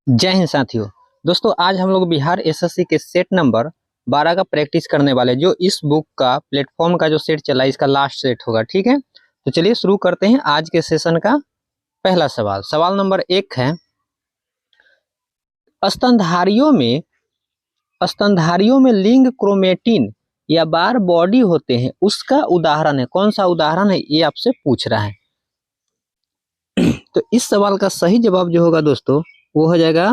जय हिंद साथियों। दोस्तों आज हम लोग बिहार एसएससी के सेट नंबर 12 का प्रैक्टिस करने वाले, जो इस बुक का प्लेटफॉर्म का जो सेट चला है इसका लास्ट सेट होगा। ठीक है, तो चलिए शुरू करते हैं आज के सेशन का पहला सवाल। सवाल नंबर 1 है, स्तनधारियों में लिंग क्रोमेटिन या बार बॉडी होते हैं, उसका उदाहरण है। कौन सा उदाहरण है ये आपसे पूछ रहा है। तो इस सवाल का सही जवाब जो होगा दोस्तों वो हो जाएगा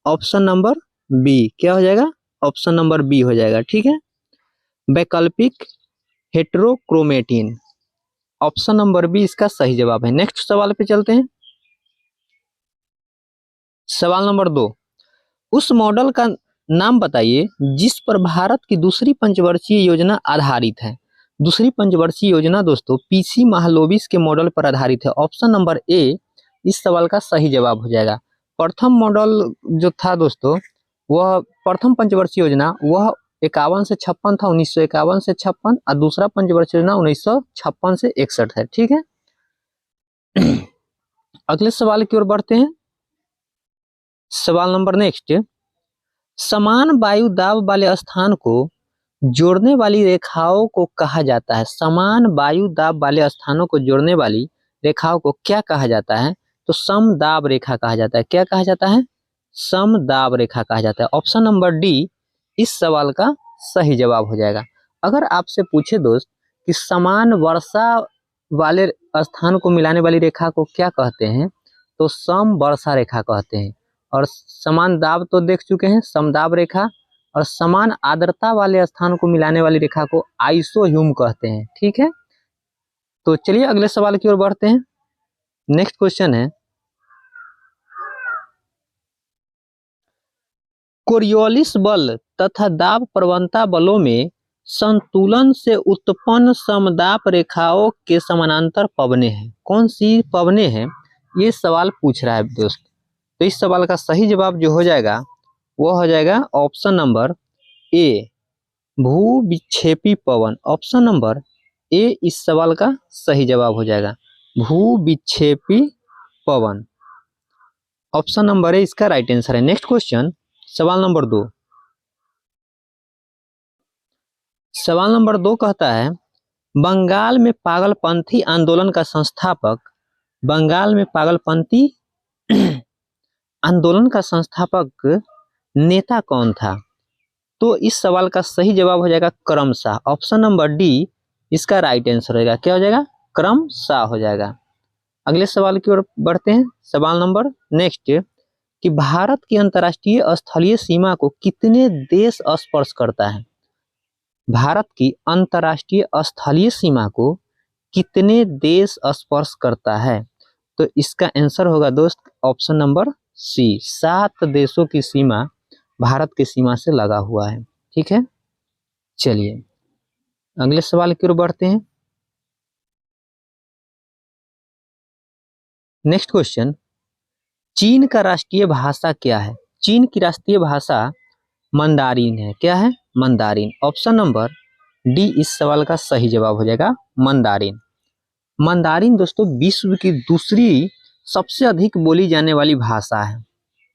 ऑप्शन नंबर बी। क्या हो जाएगा? ऑप्शन नंबर बी हो जाएगा। ठीक है, वैकल्पिक हेटेरोक्रोमेटिन, ऑप्शन नंबर बी इसका सही जवाब है। नेक्स्ट सवाल पे चलते हैं। सवाल नंबर 2, उस मॉडल का नाम बताइए जिस पर भारत की दूसरी पंचवर्षीय योजना आधारित है। दूसरी पंचवर्षीय योजना दोस्तों पीसी महालोबिस के मॉडल पर आधारित है। ऑप्शन नंबर ए इस सवाल का सही जवाब हो जाएगा। प्रथम मॉडल जो था दोस्तों, वह प्रथम पंचवर्षीय योजना वह 51 से 56 था, 1951 से 56, और दूसरा पंचवर्षीय योजना 1956 से 61 है। ठीक है, अगले सवाल की ओर बढ़ते हैं। सवाल नंबर नेक्स्ट, समान वायु दाब वाले स्थान को जोड़ने वाली रेखाओं को कहा जाता है। समान वायु दाब वाले स्थानों को जोड़ने वाली रेखाओं को क्या कहा जाता है? तो समदाब रेखा कहा जाता है। क्या कहा जाता है? समदाब रेखा कहा जाता है। ऑप्शन नंबर डी इस सवाल का सही जवाब हो जाएगा। अगर आपसे पूछे दोस्त कि समान वर्षा वाले स्थान को मिलाने वाली रेखा को क्या कहते हैं, तो सम वर्षा रेखा कहते हैं। और समान दाब तो देख चुके हैं, समदाब रेखा। और समान आर्द्रता वाले स्थान को मिलाने वाली रेखा को आइसोह्यूम कहते हैं। ठीक है, तो चलिए अगले सवाल की ओर बढ़ते हैं। नेक्स्ट क्वेश्चन है, कोरियोलिस बल तथा दाब प्रवणता बलों में संतुलन से उत्पन्न समदाब रेखाओं के समानांतर पवने हैं। कौन सी पवने हैं ये सवाल पूछ रहा है दोस्त। तो इस सवाल का सही जवाब जो हो जाएगा वो हो जाएगा ऑप्शन नंबर ए, भू विक्षेपी पवन। ऑप्शन नंबर ए इस सवाल का सही जवाब हो जाएगा, भू विक्षेपी पवन। ऑप्शन नंबर ए इसका राइट आंसर है। नेक्स्ट क्वेश्चन, सवाल नंबर 2। सवाल नंबर 2 कहता है, बंगाल में पागलपंथी आंदोलन का संस्थापक, बंगाल में पागलपंथी आंदोलन का संस्थापक नेता कौन था? तो इस सवाल का सही जवाब हो जाएगा क्रमशाह। ऑप्शन नंबर डी इसका राइट आंसर होगा। क्या हो जाएगा? क्रमशाह हो जाएगा। अगले सवाल की ओर बढ़ते हैं। सवाल नंबर नेक्स्ट, कि भारत की अंतर्राष्ट्रीय स्थलीय सीमा को कितने देश स्पर्श करता है? भारत की अंतर्राष्ट्रीय स्थलीय सीमा को कितने देश स्पर्श करता है? तो इसका आंसर होगा दोस्त ऑप्शन नंबर सी, 7 देशों की सीमा भारत की सीमा से लगा हुआ है। ठीक है, चलिए अगले सवाल की ओर बढ़ते हैं। नेक्स्ट क्वेश्चन, चीन का राष्ट्रीय भाषा क्या है? चीन की राष्ट्रीय भाषा मंदारिन है। क्या है? मंदारिन। ऑप्शन नंबर डी इस सवाल का सही जवाब हो जाएगा, मंदारिन। मंदारिन दोस्तों विश्व की दूसरी सबसे अधिक बोली जाने वाली भाषा है।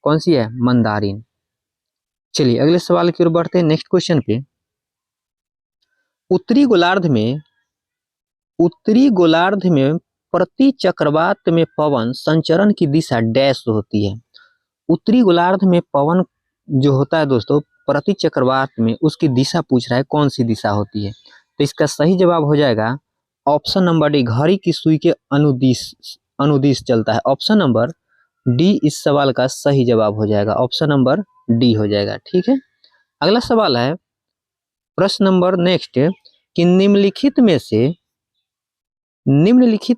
कौन सी है? मंदारिन। चलिए अगले सवाल की ओर बढ़ते हैं। नेक्स्ट क्वेश्चन पे, उत्तरी गोलार्ध में प्रति चक्रवात में पवन संचरण की दिशा डैश होती है। उत्तरी गोलार्ध में पवन जो होता है दोस्तों प्रति चक्रवात में, उसकी दिशा पूछ रहा है कौन सी दिशा होती है। तो इसका सही जवाब हो जाएगा ऑप्शन नंबर डी, घड़ी की सुई के अनुदिश चलता है। ऑप्शन नंबर डी इस सवाल का सही जवाब हो जाएगा, ऑप्शन नंबर डी हो जाएगा। ठीक है, अगला सवाल है प्रश्न नंबर नेक्स्ट, कि निम्नलिखित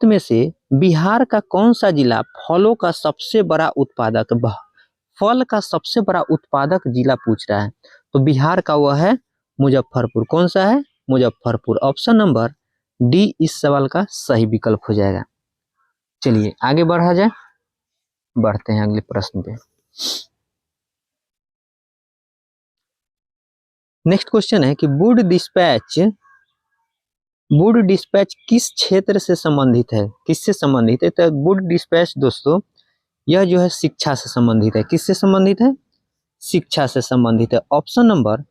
में से बिहार का कौन सा जिला फल का सबसे बड़ा उत्पादक जिला पूछ रहा है। तो बिहार का वह है मुजफ्फरपुर। कौन सा है? मुजफ्फरपुर। ऑप्शन नंबर डी इस सवाल का सही विकल्प हो जाएगा। चलिए आगे बढ़ते हैं अगले प्रश्न पे। नेक्स्ट क्वेश्चन है कि वुड डिस्पैच किस क्षेत्र से संबंधित है? किससे संबंधित है? तो वुड डिस्पैच दोस्तों यह जो है शिक्षा से संबंधित है। किससे संबंधित है? शिक्षा से संबंधित है। ऑप्शन नंबर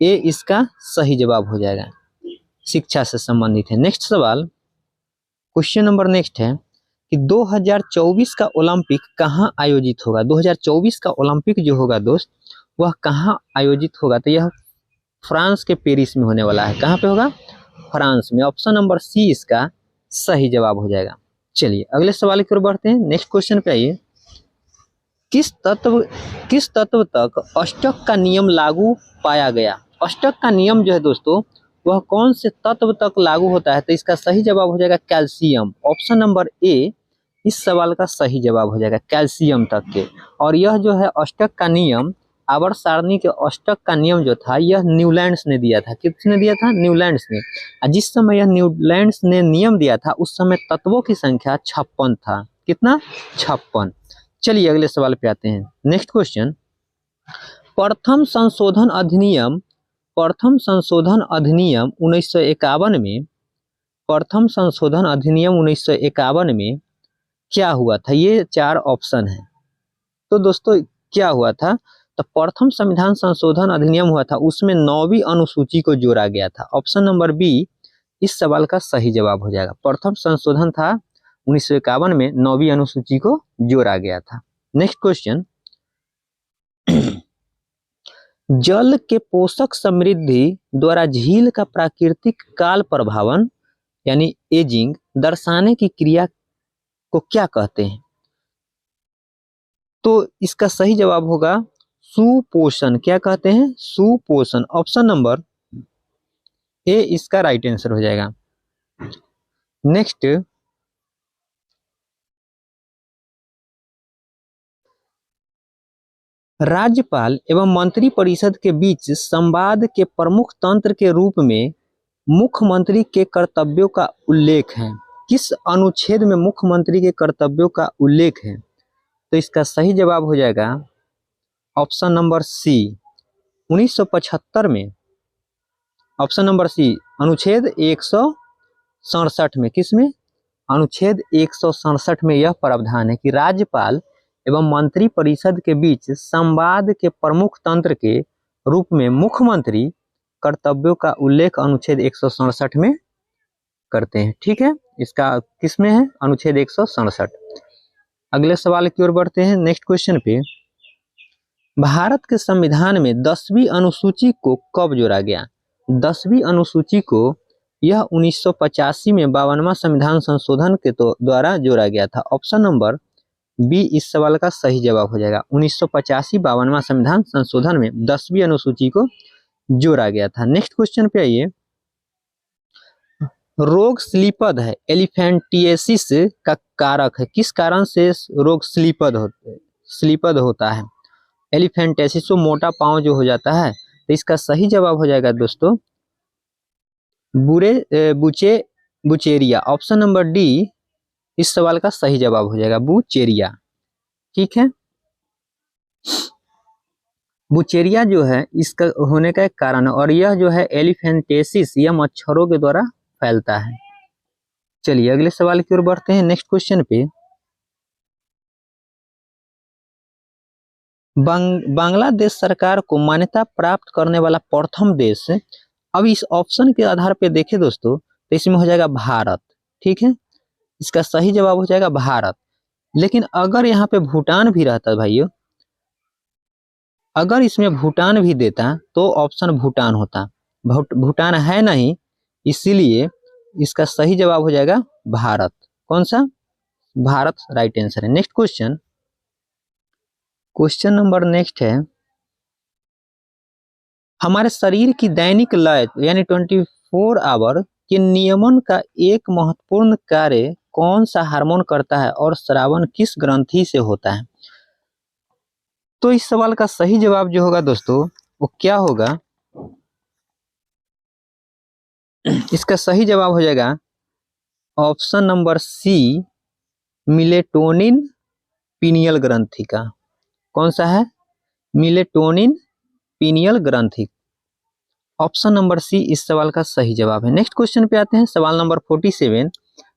ए इसका सही जवाब हो जाएगा, शिक्षा से संबंधित है। नेक्स्ट सवाल, क्वेश्चन नंबर नेक्स्ट है कि 2024 का ओलंपिक कहाँ आयोजित होगा? 2024 का ओलंपिक जो होगा दोस्त वह कहाँ आयोजित होगा? तो यह फ्रांस के पेरिस में होने वाला है। कहाँ पे होगा? फ्रांस में। ऑप्शन नंबर सी इसका सही जवाब हो जाएगा। चलिए अगले सवाल की ओर बढ़ते हैं। नेक्स्ट क्वेश्चन पे आइए। किस तत्व तक अष्टक का नियम लागू पाया गया? अष्टक का नियम जो है दोस्तों वह कौन से तत्व तक लागू होता है? तो इसका सही जवाब हो जाएगा कैल्शियम। ऑप्शन नंबर ए इस सवाल का सही जवाब हो जाएगा, कैल्शियम तक के। और यह जो है अष्टक का नियम, आवर्त सारणी के अष्टक का नियम जो था यह न्यूलैंड्स ने दिया था। किसने दिया था? न्यूलैंड्स ने। जिस समय यह न्यूलैंड्स ने नियम दिया था उस समय तत्वों की संख्या 56 था। कितना? 56। चलिए अगले सवाल पे आते हैं। नेक्स्ट क्वेश्चन, प्रथम संशोधन अधिनियम 1951 में, प्रथम संशोधन अधिनियम 1951 में क्या हुआ था? ये 4 ऑप्शन है। तो दोस्तों क्या हुआ था? तो प्रथम संविधान संशोधन अधिनियम हुआ था, उसमें 9वीं अनुसूची को जोड़ा गया था। ऑप्शन नंबर बी इस सवाल का सही जवाब हो जाएगा। प्रथम संशोधन था 1951 में, 9वीं अनुसूची को जोड़ा गया था। नेक्स्ट क्वेश्चन, जल के पोषक समृद्धि द्वारा झील का प्राकृतिक काल प्रभावन यानी एजिंग दर्शाने की क्रिया को क्या कहते हैं? तो इसका सही जवाब होगा सुपोषण। क्या कहते हैं? सुपोषण। ऑप्शन नंबर ए इसका राइट आंसर हो जाएगा। नेक्स्ट, राज्यपाल एवं मंत्रिपरिषद के बीच संवाद के प्रमुख तंत्र के रूप में मुख्यमंत्री के कर्तव्यों का उल्लेख है। किस अनुच्छेद में मुख्यमंत्री के कर्तव्यों का उल्लेख है? तो इसका सही जवाब हो जाएगा ऑप्शन नंबर सी 1975 में। ऑप्शन नंबर सी अनुच्छेद 167 में। किस में? अनुच्छेद 167 में यह प्रावधान है कि राज्यपाल एवं मंत्रिपरिषद के बीच संवाद के प्रमुख तंत्र के रूप में मुख्यमंत्री कर्तव्यों का उल्लेख अनुच्छेद 167 में करते हैं। ठीक है, इसका किस में है? अनुच्छेद 167। अगले सवाल की ओर बढ़ते हैं। नेक्स्ट क्वेश्चन पे, भारत के संविधान में 10वीं अनुसूची को कब जोड़ा गया? 10वीं अनुसूची को यह 1985 में 52वां संविधान संशोधन के द्वारा जोड़ा गया था। ऑप्शन नंबर बी इस सवाल का सही जवाब हो जाएगा। 1985 52वां संविधान संशोधन में 10वीं अनुसूची को जोड़ा गया था। नेक्स्ट क्वेश्चन पे आइए। रोग स्लीपद है, एलिफेंटिएसिस का कारक है। किस कारण से रोग स्लीपद होता है? एलिफेंटिएसिस तो मोटा पांव जो हो जाता है। तो इसका सही जवाब हो जाएगा दोस्तों बुचेरिया। ऑप्शन नंबर डी इस सवाल का सही जवाब हो जाएगा, बुचेरिया। ठीक है, बुचेरिया जो है इसका होने का एक कारण है, और यह जो है एलिफेंटिएसिस यह मच्छरों के द्वारा फैलता है। चलिए अगले सवाल की ओर बढ़ते हैं। नेक्स्ट क्वेश्चन पे, बांग्लादेश सरकार को मान्यता प्राप्त करने वाला प्रथम देश, अब इस ऑप्शन के आधार पे देखें दोस्तों तो इसमें हो जाएगा भारत। ठीक है, इसका सही जवाब हो जाएगा भारत। लेकिन अगर यहाँ पे भूटान भी रहता भाइयों, अगर इसमें भूटान भी देता तो ऑप्शन भूटान होता। भूटान है नहीं, इसीलिए इसका सही जवाब हो जाएगा भारत। कौन सा? भारत राइट आंसर है। Next question, question number next है, हमारे शरीर की दैनिक लय यानी 24 आवर के नियमन का एक महत्वपूर्ण कार्य कौन सा हार्मोन करता है और स्रावन किस ग्रंथि से होता है? तो इस सवाल का सही जवाब जो होगा दोस्तों वो क्या होगा? इसका सही जवाब हो जाएगा option number C melatonin pineal ग्रंथि का। कौन सा है? मिलेटोनिन पीनियल ग्रंथि। ऑप्शन नंबर सी इस सवाल का सही जवाब है। नेक्स्ट क्वेश्चन पे आते हैं, सवाल नंबर 47।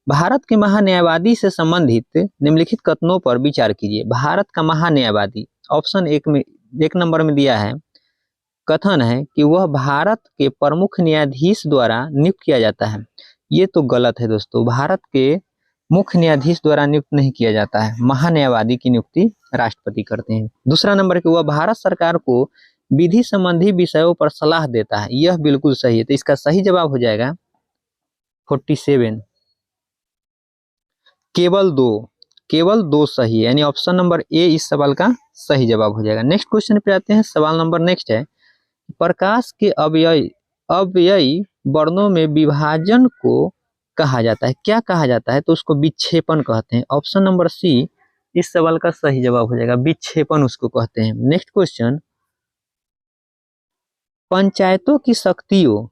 भारत के महान्यायवादी से संबंधित निम्नलिखित कथनों पर विचार कीजिए। भारत का महान्यायवादी ऑप्शन एक नंबर में दिया है, कथन है कि वह भारत के प्रमुख न्यायाधीश द्वारा नियुक्त किया जाता है। ये तो गलत है दोस्तों, भारत के मुख्य न्यायाधीश द्वारा नियुक्त नहीं किया जाता है, महान्यायवादी की नियुक्ति राष्ट्रपति करते हैं। दूसरा नंबर कि वह भारत सरकार को विधि संबंधी विषयों पर सलाह देता है। यह बिल्कुल सही है, तो इसका सही जवाब हो जाएगा 47। केवल दो सही है, यानी ऑप्शन नंबर ए इस सवाल का सही जवाब हो जाएगा। नेक्स्ट क्वेश्चन पे आते हैं। सवाल नंबर नेक्स्ट है, प्रकाश के अव्ययी वर्णों में विभाजन को कहा जाता है, क्या कहा जाता है? तो उसको विक्षेपण कहते हैं। ऑप्शन नंबर सी इस सवाल का सही जवाब हो जाएगा, विक्षेपण उसको कहते हैं। नेक्स्ट क्वेश्चन, पंचायतों की शक्तियों,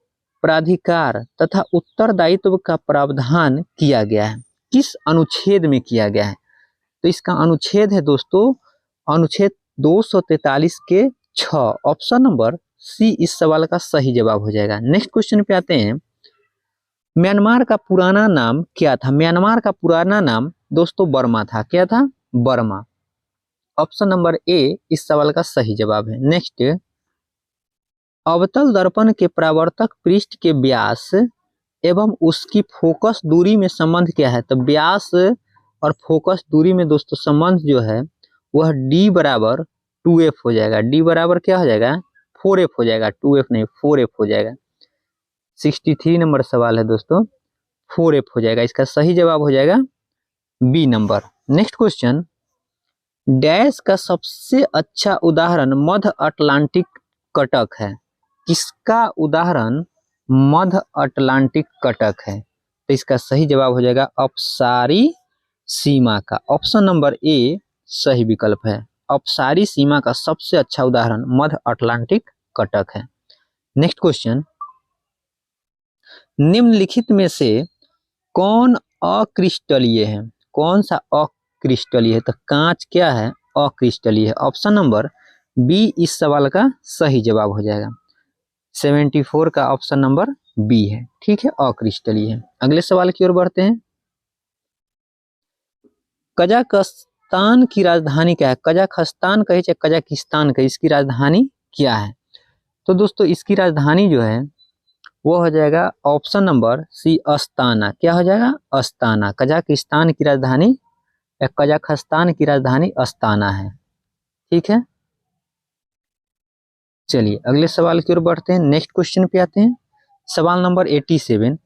प्राधिकार तथा उत्तरदायित्व का प्रावधान किया गया है, किस अनुच्छेद में किया गया है? तो इसका अनुच्छेद है दोस्तों अनुच्छेद 243 के 6। ऑप्शन नंबर सी इस सवाल का सही जवाब हो जाएगा। नेक्स्ट क्वेश्चन पे आते हैं, म्यांमार का पुराना नाम क्या था? म्यांमार का पुराना नाम दोस्तों बर्मा था। क्या था? बर्मा। ऑप्शन नंबर ए इस सवाल का सही जवाब है। नेक्स्ट, अवतल दर्पण के परावर्तक पृष्ठ के व्यास एवं उसकी फोकस दूरी में संबंध क्या है? तो व्यास और फोकस दूरी में दोस्तों संबंध जो है वह d बराबर 2f हो जाएगा। d बराबर क्या हो जाएगा? 4f हो जाएगा, 2f नहीं 4f हो जाएगा। 63 नंबर सवाल है दोस्तों, 4f हो जाएगा। इसका सही जवाब हो जाएगा B number. Next question, dash का सबसे अच्छा उदाहरण मध्य अटलांटिक कटक है। किसका उदाहरण मध्य अटलांटिक कटक है? तो इसका सही जवाब हो जाएगा अपसारी सीमा का। ऑप्शन नंबर ए सही विकल्प है। अपसारी सीमा का सबसे अच्छा उदाहरण मध्य अटलांटिक कटक है। नेक्स्ट क्वेश्चन, निम्नलिखित में से कौन अक्रिस्टलीय है? कौन सा अक्रिस्टलीय है? तो कांच क्या है? अक्रिस्टलीय है। ऑप्शन नंबर बी इस सवाल का सही जवाब हो जाएगा। 74 का ऑप्शन नंबर बी है। ठीक है, अक्रिस्टलीय है। अगले सवाल की ओर बढ़ते हैं। कजाकिस्तान की राजधानी क्या है? कजाकिस्तान कहे चाहे कजाकिस्तान कहे, इसकी राजधानी क्या है? तो दोस्तों इसकी राजधानी जो है वो हो जाएगा ऑप्शन नंबर सी अस्ताना। क्या हो जाएगा? अस्ताना। कजाकिस्तान की राजधानी या कजाकिस्तान की राजधानी अस्ताना है। ठीक है, चलिए अगले सवाल की ओर बढ़ते हैं। नेक्स्ट क्वेश्चन पे आते हैं। सवाल नंबर 87,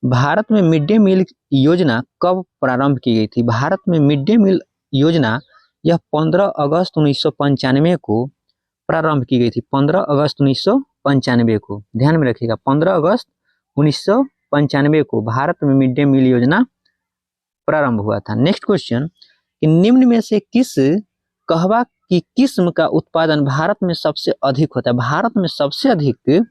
भारत में मिड डे मील योजना कब प्रारंभ की गई थी? भारत में मिड डे मील योजना यह 15 अगस्त 1995 को प्रारंभ की गई थी। 15 अगस्त 1995 को ध्यान में रखिएगा, 15 अगस्त 1995 को भारत में मिड डे मील योजना प्रारंभ हुआ था। नेक्स्ट क्वेश्चन, कि निम्न में से किस कहवा की किस्म का उत्पादन भारत में सबसे अधिक होता है? भारत में सबसे अधिक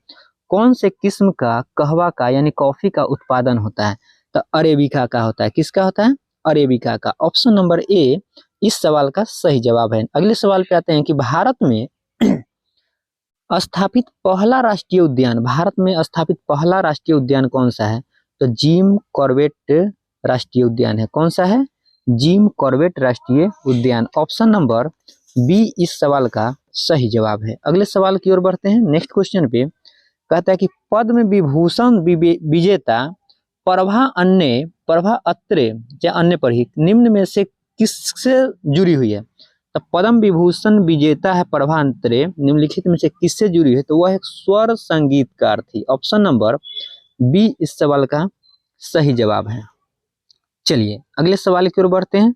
कौन से किस्म का कहवा का यानी कॉफी का उत्पादन होता है? तो अरेबिका का होता है। किसका होता है? अरेबिका का। ऑप्शन नंबर ए इस सवाल का सही जवाब है। अगले सवाल पे आते हैं कि भारत में स्थापित पहला राष्ट्रीय उद्यान, भारत में स्थापित पहला राष्ट्रीय उद्यान कौन सा है? तो जिम कॉर्बेट राष्ट्रीय उद्यान है। कौन सा है? जिम कॉर्बेट राष्ट्रीय उद्यान। ऑप्शन नंबर बी इस सवाल का सही जवाब है। अगले सवाल की ओर बढ़ते हैं। नेक्स्ट क्वेश्चन पे कहता है कि पद्म विभूषण विजेता प्रभा अत्रे या अन्य पर ही निम्न में से किससे जुड़ी हुई है? तो पद्म विभूषण विजेता है प्रभा अत्रे, निम्नलिखित में से किससे जुड़ी है? तो वह एक स्वर संगीतकार थी। ऑप्शन नंबर बी इस सवाल का सही जवाब है। चलिए अगले सवाल की ओर बढ़ते हैं।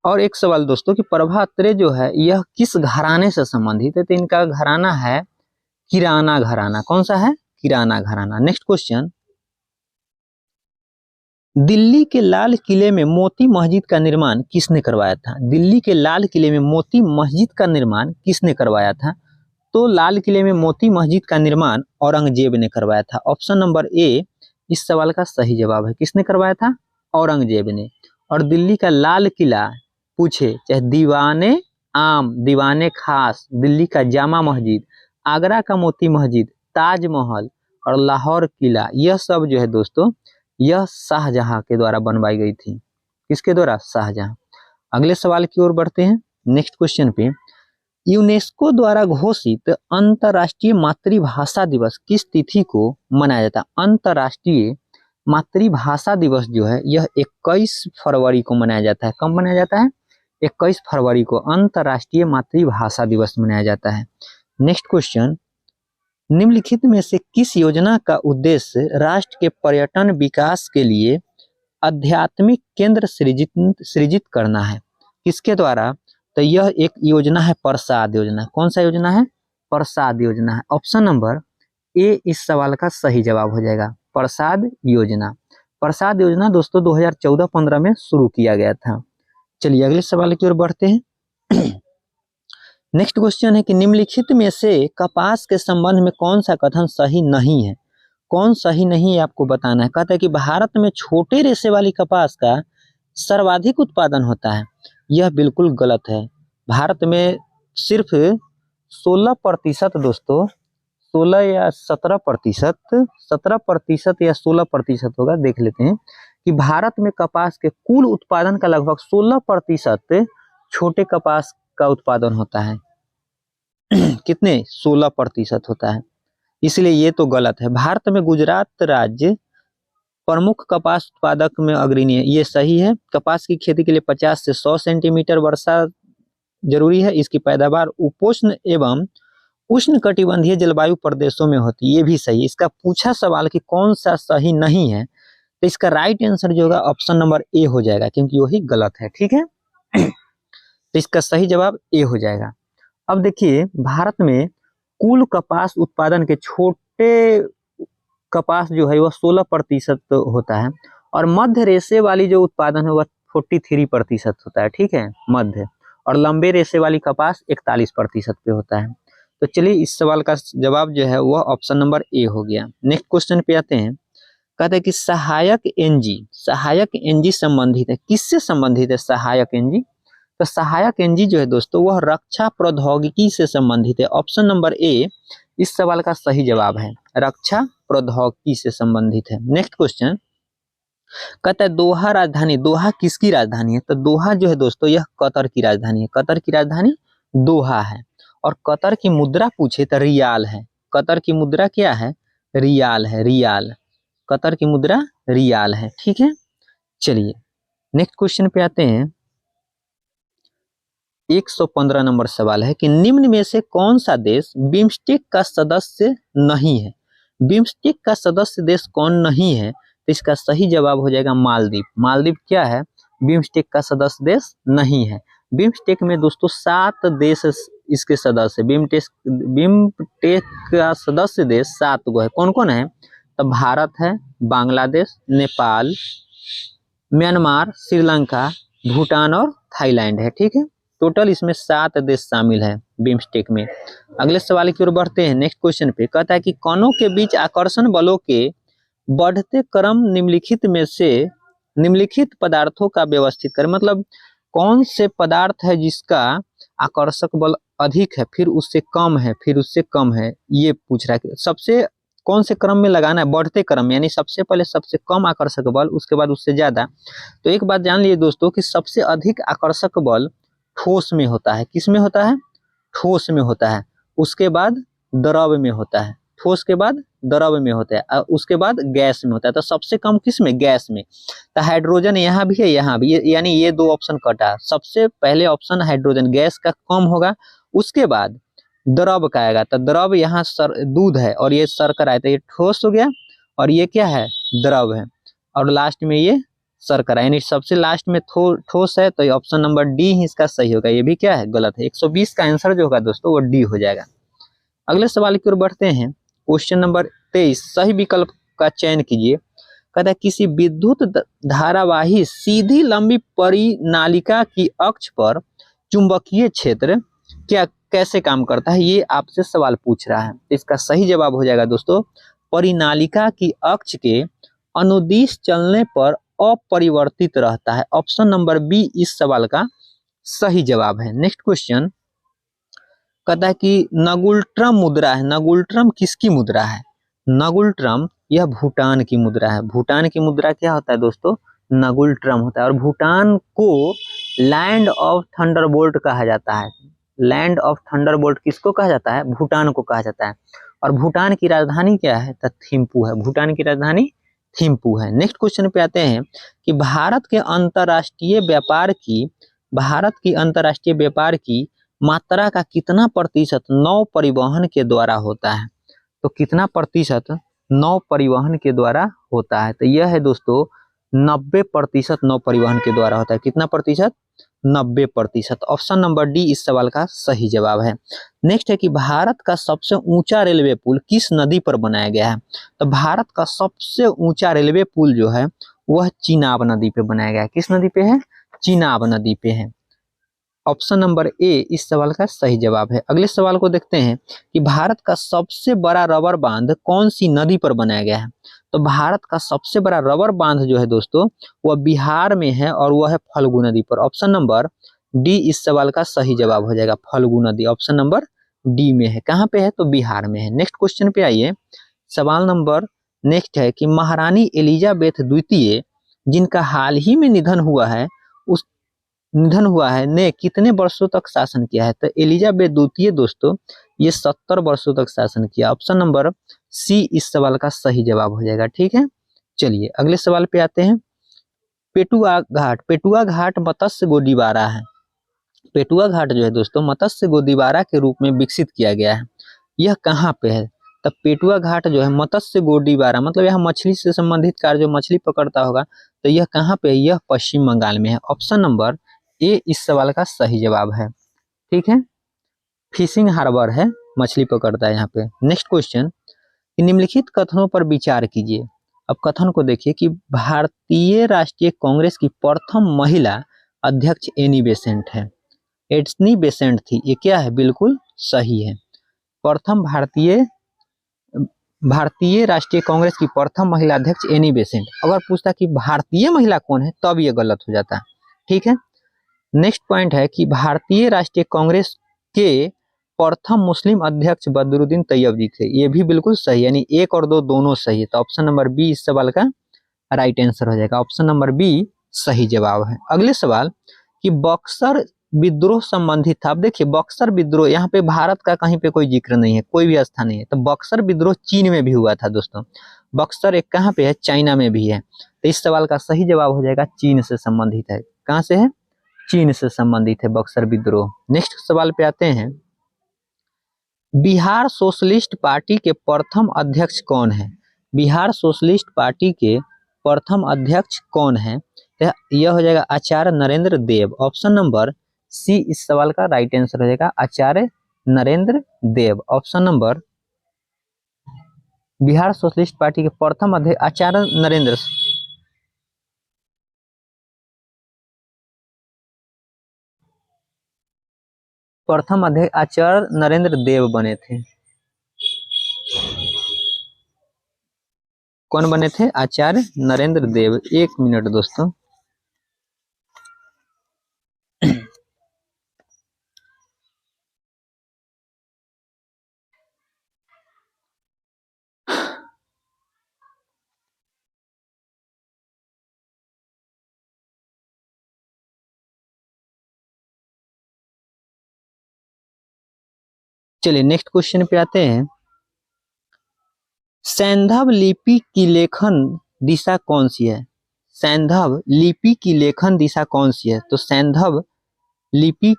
और एक सवाल दोस्तों कि प्रभा अत्रे जो है यह किस घराने से संबंधित है? तो इनका घराना है किराना घराना। कौन सा है? किराना घराना। नेक्स्ट क्वेश्चन, दिल्ली के लाल किले में मोती मस्जिद का निर्माण किसने करवाया था? दिल्ली के लाल किले में मोती मस्जिद का निर्माण किसने करवाया था? तो लाल किले में मोती मस्जिद का निर्माण औरंगजेब ने करवाया था। ऑप्शन नंबर ए इस सवाल का सही जवाब है। किसने करवाया था? औरंगजेब ने। और दिल्ली का लाल किला पूछे चाहे दीवाने आम, दीवाने खास, दिल्ली का जामा मस्जिद, आगरा का मोती मस्जिद, ताजमहल और लाहौर किला, यह सब जो है दोस्तों यह शाहजहां के द्वारा बनवाई गई थी। किसके द्वारा? शाहजहां। अगले सवाल की ओर बढ़ते हैं, नेक्स्ट क्वेश्चन पे। यूनेस्को द्वारा घोषित अंतर्राष्ट्रीय मातृभाषा दिवस किस तिथि को मनाया जाता है? अंतर्राष्ट्रीय मातृभाषा दिवस जो है यह 21 फरवरी को मनाया जाता है। कब मनाया जाता है? 21 फरवरी को अंतर्राष्ट्रीय मातृभाषा दिवस मनाया जाता है। नेक्स्ट क्वेश्चन, निम्नलिखित में से किस योजना का उद्देश्य राष्ट्र के पर्यटन विकास के लिए आध्यात्मिक केंद्र सृजित करना है? किसके द्वारा? तो यह एक योजना है प्रसाद योजना। कौन सा योजना है? प्रसाद योजना है। ऑप्शन नंबर ए इस सवाल का सही जवाब हो जाएगा, प्रसाद योजना। प्रसाद योजना दोस्तों 2014-15 में शुरू किया गया था। चलिए अगले सवाल की ओर बढ़ते हैं। नेक्स्ट क्वेश्चन है कि निम्नलिखित में से कपास के संबंध में कौन सा कथन सही नहीं है? कौन सही नहीं है आपको बताना है। कहता है कि भारत में छोटे रेशे वाली कपास का सर्वाधिक उत्पादन होता है। यह बिल्कुल गलत है। भारत में सिर्फ 16% दोस्तों, 16 या 17%, 17% या 16% होगा, देख लेते हैं कि भारत में कपास के कुल उत्पादन का लगभग 16% छोटे कपास का उत्पादन होता है। कितने? 16% होता है, इसलिए ये तो गलत है। भारत में गुजरात राज्य प्रमुख कपास उत्पादक में अग्रणी है, ये सही है। कपास की खेती के लिए 50 से 100 सेंटीमीटर वर्षा जरूरी है। इसकी पैदावार उपोष्ण एवं उष्ण कटिबंधीय जलवायु प्रदेशों में होती है, ये भी सही है। इसका पूछा सवाल कि कौन सा सही नहीं है, तो इसका राइट आंसर जो होगा ऑप्शन नंबर ए हो जाएगा, क्योंकि वही गलत है। ठीक है, तो इसका सही जवाब ए हो जाएगा। अब देखिए, भारत में कुल कपास उत्पादन के छोटे कपास जो है वह 16% होता है, और मध्य रेशे वाली जो उत्पादन है वह 43% होता है। ठीक है, मध्य, और लंबे रेशे वाली कपास 41% पे होता है। तो चलिए इस सवाल का जवाब जो है वह ऑप्शन नंबर ए हो गया। नेक्स्ट क्वेश्चन पे आते हैं। कहते हैं कि सहायक एनजी संबंधित है, किससे संबंधित है सहायक एनजी? तो सहायक एनजी जो है दोस्तों वह रक्षा प्रौद्योगिकी से संबंधित है। ऑप्शन नंबर ए इस सवाल का सही जवाब है, रक्षा प्रौद्योगिकी से संबंधित है। नेक्स्ट क्वेश्चन कहता है दोहा राजधानी, दोहा किसकी राजधानी है? तो दोहा जो है दोस्तों यह कतर की राजधानी है। कतर की राजधानी दोहा है, और कतर की मुद्रा पूछे तो रियाल है। कतर की मुद्रा क्या है? रियाल है, रियाल। कतर की मुद्रा रियाल है। ठीक है, चलिए नेक्स्ट क्वेश्चन पे आते हैं। 115 नंबर सवाल है कि निम्न में से कौन सा देश बिम्स्टेक का सदस्य नहीं है? बिम्स्टेक का सदस्य देश कौन नहीं है? तो इसका सही जवाब हो जाएगा मालदीव। मालदीव क्या है? बिम्स्टेक का सदस्य देश नहीं है। बिम्स्टेक में दोस्तों 7 देश इसके सदस्य, बिम्स्टेक का सदस्य देश 7 गो है। कौन कौन है? तो भारत है, बांग्लादेश, नेपाल, म्यांमार, श्रीलंका, भूटान और थाईलैंड है। ठीक है, टोटल इसमें 7 देश शामिल है बिम्स्टेक में। अगले सवाल की ओर बढ़ते हैं। नेक्स्ट क्वेश्चन पे कहता है कि कणों के बीच आकर्षण बलों के बढ़ते क्रम निम्नलिखित में से निम्नलिखित पदार्थों का व्यवस्थित करें। मतलब कौन से पदार्थ है जिसका आकर्षक बल अधिक है, फिर उससे कम है, फिर उससे कम है, ये पूछ रहा है। सबसे कौन से क्रम में लगाना है? बढ़ते क्रम में, यानी सबसे पहले सबसे कम आकर्षक बल, उसके बाद उससे ज्यादा। तो एक बात जान लीजिए दोस्तों कि सबसे अधिक आकर्षक बल ठोस में होता है। किस में होता है? ठोस में होता है। उसके बाद द्रव में होता है, ठोस के बाद द्रव में होता है, उसके बाद गैस में होता है। तो सबसे कम किस में? गैस में। तो हाइड्रोजन यहाँ भी है, यहाँ भी, यानी ये 2 ऑप्शन कटा। सबसे पहले ऑप्शन हाइड्रोजन, गैस का कम होगा, उसके बाद द्रव का आएगा। तो द्रव यहाँ दूध है, और ये शर्करा है, तो ये ठोस हो गया, और ये क्या है? द्रव है, और लास्ट में ये शर्करा, यानी सबसे लास्ट में ठोस है। तो ऑप्शन नंबर डी ही इसका सही होगा। ये भी क्या है? गलत है। 120 का आंसर जो होगा दोस्तों वो डी हो जाएगा। अगले सवाल की ओर बढ़ते हैं। क्वेश्चन नंबर 23, सही विकल्प का चयन कीजिए। कहता है किसी विद्युत धारावाही सीधी लंबी परिनालिका की अक्ष पर चुंबकीय क्षेत्र क्या कैसे काम करता है, ये आपसे सवाल पूछ रहा है। इसका सही जवाब हो जाएगा दोस्तों, परिनालिका की अक्ष के अनुदिश चलने पर अपरिवर्तित रहता है। ऑप्शन नंबर बी इस सवाल का सही जवाब है। नेक्स्ट क्वेश्चन कहता है कि नगुल्ट्रम मुद्रा है, नगुल्ट्रम किसकी मुद्रा है? नगुल ट्रम यह भूटान की मुद्रा है। भूटान की मुद्रा क्या होता है दोस्तों? नगुल ट्रम होता है। और भूटान को लैंड ऑफ थंडरबोल्ट कहा जाता है। लैंड ऑफ थंडरबोल्ट किसको कहा जाता है? भूटान को कहा जाता है। और भूटान की राजधानी क्या है? तो थिम्पू है। भूटान की राजधानी थिम्पू है। नेक्स्ट क्वेश्चन पे आते हैं कि भारत की अंतर्राष्ट्रीय व्यापार की मात्रा का कितना प्रतिशत नौ परिवहन के द्वारा होता है? तो कितना प्रतिशत नौ परिवहन के द्वारा होता है? तो यह है दोस्तों 90% नौ परिवहन के द्वारा होता है। कितना प्रतिशत? 90%। ऑप्शन नंबर डी इस सवाल का सही जवाब है। नेक्स्ट है कि भारत का सबसे ऊंचा रेलवे पुल किस नदी पर बनाया गया है? तो भारत का सबसे ऊंचा रेलवे पुल जो है वह चिनाब नदी पे बनाया गया है। किस नदी पे है? चिनाब नदी पे है। ऑप्शन नंबर ए इस सवाल का सही जवाब है। अगले सवाल को देखते हैं कि भारत का सबसे बड़ा रबर बांध कौन सी नदी पर बनाया गया है? तो भारत का सबसे बड़ा रबर बांध जो है दोस्तों वह बिहार में है और वह है फल्गु नदी पर। ऑप्शन नंबर डी इस सवाल का सही जवाब हो जाएगा। फल्गु नदी ऑप्शन नंबर डी में है। कहाँ पे है? तो बिहार में है। नेक्स्ट क्वेश्चन पे आइए। सवाल नंबर नेक्स्ट है कि महारानी एलिजाबेथ द्वितीय जिनका हाल ही में निधन हुआ है ने कितने वर्षों तक शासन किया है? तो एलिजाबेथ द्वितीय दोस्तों ये 70 वर्षों तक शासन किया। ऑप्शन नंबर सी इस सवाल का सही जवाब हो जाएगा। ठीक है, चलिए अगले सवाल पे आते हैं। पेटुआ घाट मत्स्य गोदीबारा है। पेटुआ घाट जो है दोस्तों मत्स्य गोदीबारा के रूप में विकसित किया गया है। यह कहाँ पे है? तब पेटुआ घाट जो है मत्स्य गोदीबारा मतलब यह मछली से संबंधित कार्य जो मछली पकड़ता होगा, तो यह कहाँ पे है? यह पश्चिम बंगाल में है। ऑप्शन नंबर ए इस सवाल का सही जवाब है। ठीक है, फिशिंग हार्बर है, मछली पकड़ता है यहाँ पे। नेक्स्ट क्वेश्चन, निम्नलिखित कथनों पर विचार कीजिए। अब कथन को देखिए कि भारतीय राष्ट्रीय कांग्रेस की प्रथम महिला अध्यक्ष एनी बेसेंट है। एनी बेसेंट थी, ये क्या है? बिल्कुल सही है। प्रथम भारतीय राष्ट्रीय कांग्रेस की प्रथम महिला अध्यक्ष एनी बेसेंट। अगर पूछता कि भारतीय महिला कौन है तब ये गलत हो जाता है। ठीक है, नेक्स्ट पॉइंट है कि भारतीय राष्ट्रीय कांग्रेस के प्रथम मुस्लिम अध्यक्ष बदरुद्दीन तैयब जी थे। ये भी बिल्कुल सही, यानी एक और दो दोनों सही है। तो ऑप्शन नंबर बी इस सवाल का राइट आंसर हो जाएगा। ऑप्शन नंबर बी सही जवाब है। अगले सवाल कि बक्सर विद्रोह संबंधित था। अब देखिए बक्सर विद्रोह, यहाँ पे भारत का कहीं पे कोई जिक्र नहीं है, कोई भी स्थान नहीं है। तो बक्सर विद्रोह चीन में भी हुआ था दोस्तों। बक्सर एक कहाँ पे है? चाइना में भी है। तो इस सवाल का सही जवाब हो जाएगा चीन से संबंधित है। कहाँ से है? चीन से संबंधित है बक्सर विद्रोह। नेक्स्ट सवाल पे आते हैं। बिहार सोशलिस्ट पार्टी के प्रथम अध्यक्ष कौन है? बिहार सोशलिस्ट पार्टी के प्रथम अध्यक्ष कौन है? यह हो जाएगा Acharya Narendra Dev. Option number C इस सवाल का राइट आंसर हो जाएगा, Acharya Narendra Dev. Option number Bihar socialist party के प्रथम अध्यक्ष आचार्य नरेंद्र प्रथम अध्यक्ष आचार्य नरेंद्र देव बने थे। कौन बने थे? आचार्य नरेंद्र देव। एक मिनट दोस्तों। चलिए नेक्स्ट क्वेश्चन पे आते हैं। सैंधव लिपि की लेखन दिशा कौन सी है? सैंधव लिपि की लेखन दिशा कौन सी है? तो सैंधव लिपि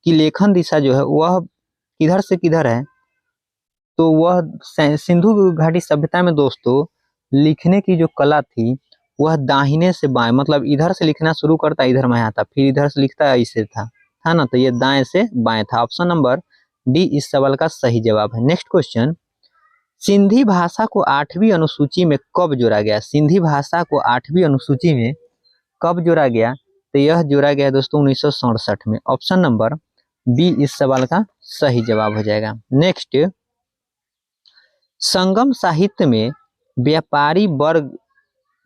की लेखन दिशा जो है वह किधर से किधर है? तो वह सिंधु घाटी सभ्यता में दोस्तों लिखने की जो कला थी वह दाहिने से बाएं, मतलब इधर से लिखना शुरू करता इधर में आता, फिर इधर से लिखता इसे था ना। तो ये दाएं से बाएं था। ऑप्शन नंबर डी इस सवाल का सही जवाब है। नेक्स्ट क्वेश्चन, सिंधी भाषा को 8वीं अनुसूची में कब जोड़ा गया? सिंधी भाषा को 8वीं अनुसूची में कब जोड़ा गया? तो यह जोड़ा गया दोस्तों 1967 में। ऑप्शन नंबर बी इस सवाल का सही जवाब हो जाएगा। नेक्स्ट, संगम साहित्य में व्यापारी वर्ग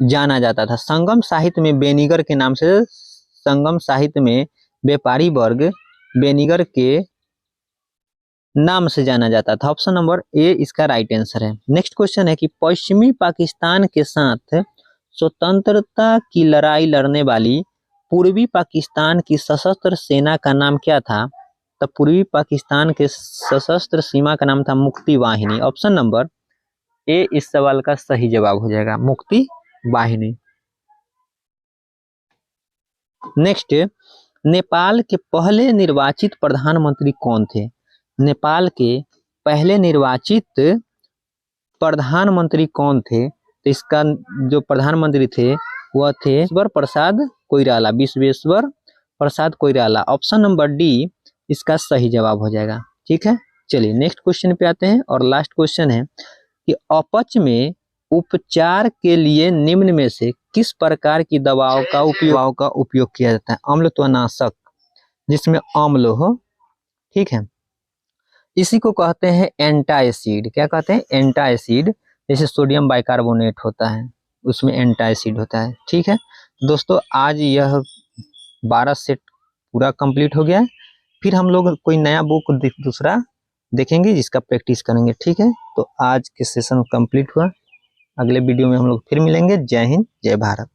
जाना जाता था। संगम साहित्य में बेनिगर के नाम से, संगम साहित्य में व्यापारी वर्ग बेनिगर के नाम से जाना जाता था। ऑप्शन नंबर ए इसका राइट आंसर है। नेक्स्ट क्वेश्चन है कि पश्चिमी पाकिस्तान के साथ स्वतंत्रता की लड़ाई लड़ने वाली पूर्वी पाकिस्तान की सशस्त्र सेना का नाम क्या था? तो पूर्वी पाकिस्तान के सशस्त्र सीमा का नाम था मुक्ति वाहिनी। ऑप्शन नंबर ए इस सवाल का सही जवाब हो जाएगा, मुक्ति वाहिनी। नेक्स्ट, नेपाल के पहले निर्वाचित प्रधानमंत्री कौन थे? नेपाल के पहले निर्वाचित प्रधानमंत्री कौन थे? तो इसका जो प्रधानमंत्री थे वह थे विश्वेश्वर प्रसाद कोइराला, विश्वेश्वर प्रसाद कोइराला। ऑप्शन नंबर डी इसका सही जवाब हो जाएगा। ठीक है, चलिए नेक्स्ट क्वेश्चन पे आते हैं और लास्ट क्वेश्चन है कि अपच में उपचार के लिए निम्न में से किस प्रकार की दवाओं का उपयोग किया जाता है? अम्लत्वनाशक जिसमें अम्ल हो, ठीक है, इसी को कहते हैं एंटासिड। क्या कहते हैं? एंटासिड। जैसे सोडियम बाइकार्बोनेट होता है उसमें एंटासिड होता है। ठीक है दोस्तों, आज यह 12 सेट पूरा कंप्लीट हो गया है। फिर हम लोग कोई नया बुक दूसरा देखेंगे जिसका प्रैक्टिस करेंगे। ठीक है, तो आज के सेशन कंप्लीट हुआ। अगले वीडियो में हम लोग फिर मिलेंगे। जय हिंद, जय भारत।